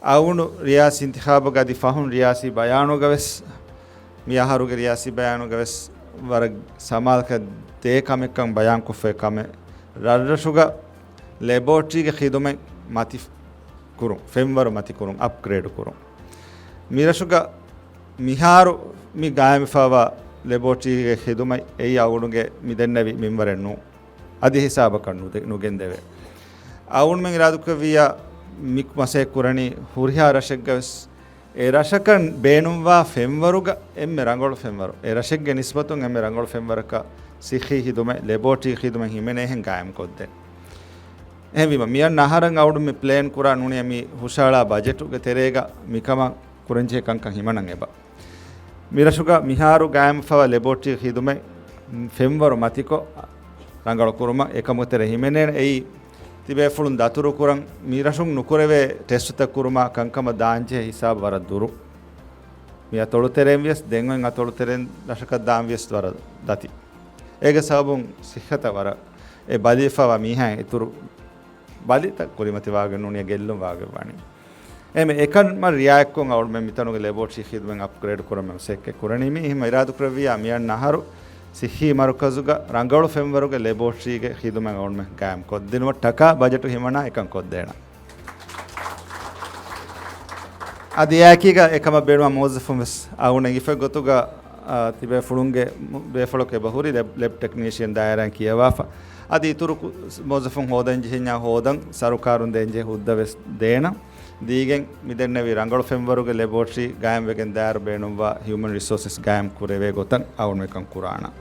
අවුණු රියාසි ඉන්තිඛාබ ගදි ෆහුන් රියාසි බයානු ගවස් මියහරුගේ රියාසි බයානු ගවස් වර සමාල්ක තේකමෙක්කම් බයාන් කුෆේ කම රරෂුග ලැබොරටරිගේ ඛිදුමෙ මති කුරුම් ෆෙම්වර මති කුරුම් අප්ග්‍රේඩ් කුරුම් මිරෂුග මිහාරු මි ගායමෆාවා ලැබොරටරිගේ ඛිදුමෙ එයි අවුණුගේ මිදෙන්නවි මින්වරෙන්නු අධි හිසාබ කන්නු නුගෙන් දෙවේ අවුන් මෙන් ඉරාදුක වියා මික් මසේ කුරණි හුරියා රෂක් ගවස් ඒ රෂකන් බේනුම්වා ෆෙම්වරුග එම්මෙ රංගොල ෆෙම්වරු ඒ රෂක්ගේ නිස්බතුන් එම්මෙ රංගොල ෆෙම්වරක සිඛි හිදුමෙ ලැබොරටරි හිදුමෙ හිමෙනේ හෙන් ගායම් කොද්දේ එහෙවිම මියන් නහරන් අවුඩු මි ප්ලෑන් කුරා නුනේ මි හුෂාලා බජටුගේ තෙරේග මිකම කුරංජේ කංකන් හිමනන් එබ මිරෂුග මිහාරු ගායම් ෆව ලැබොරටරි හිදුමෙ ෆෙම්වරු මතිකෝ රංගොල කුරුම එකමුතර හිමෙනේ එයි තිබේ ෆුලුන් දතුරු කුරන් මිරෂුන් නුකුරවේ ටෙස්ට් කුරුමා කංකම දාංජේ හිසාබ වර දුරු මිය තොළු තෙරෙන් වියස් දෙන්වෙන් අතොළු තෙරෙන් දශක දාම් වියස් වර දති ඒක සබුන් සිහත වර ඒ බලිෆව මිහා ඉතුරු බලිත කුරිමති වාගෙන නුනිය ගෙල්ලුම් වාගේ වණි එමෙ එකන් ම රියාක් කොන් අවුල් මෙ මිතනුගේ ලැබොරටරි ඛිදමෙන් අප්ග්‍රේඩ් කරම සෙක්ක කුරණීමි හිම ඉරාදු කරවියා මියන් නහරු සිහි මරුකසුග රංගවල ෆෙම්වරුගේ ලැබොරටරිගේ ඛිදමෙන් අවුල් මෙ ගෑම් කොද්දිනව ටකා බජට් හිමනා එකන් කොද්දේන අධ්‍යාකික එකම බේරුවා මොසෆුම්ස් අවුනේ ඉෆ ගොතුග තිබේ ෆුලුන්ගේ බේෆලෝකේ බහුරි ලැබ් ටෙක්නීෂියන් දායරන් කියවාෆා අද ඉතුරු මොසෆුන් හොදන් ජිහින්යා හොදන් සරුකාරුන් දෙන්ජේ හුද්දවෙස් දේන දීගෙන් මිදෙන්නවි රංගොල ෆෙම්වරුගේ ලැබොරටරි ගායම් වෙගෙන් දායර බේනුම්වා හියුමන් රිසෝසස් ගායම් කුරේවේ ගොතන් අවුන් එකන් කුරානා